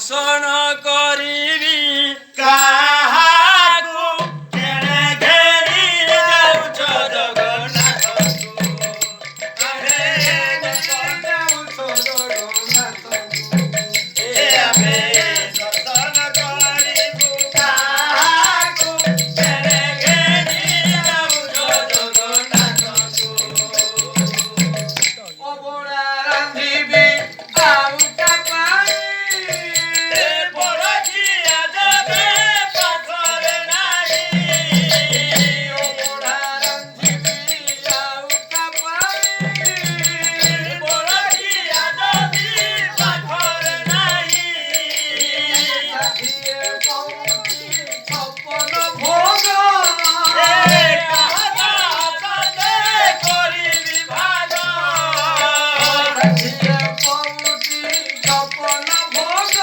ଦର୍ଶନ କରିବି କାହାକୁ କେଣେ ଘେରି ଯାଉଛ ଜଗନ୍ନାଥଙ୍କୁ ଆରେ ଯାଉଛ ଜଗନ୍ନାଥଙ୍କୁ ଏ ଆମେ ଦର୍ଶନ କରିବୁ କାହାକୁ କେଣେ ଘେରି ଯାଉଛ ଜଗନ୍ନାଥଙ୍କୁ ଅବଢ଼ା ରାନ୍ଧିବି ଆଉ କା ପାଇଁ ବଡ଼ଝିଆ ଦେବେ ପାଖରେ ନାହିଁ ଅବଢ଼ା ରାନ୍ଧିବି ଆଉ କା ପାଇଁ ବଡ଼ଝିଆ ଦେବି ପାଖରେ ନାହିଁ ଷାଠିଏ ପଉଟି ଛପନ ଭୋଗ କାହା ହାତରେ କରିବି ଭାଗ ଷାଠିଏ ପଉଟି ଛପନ ଭୋଗ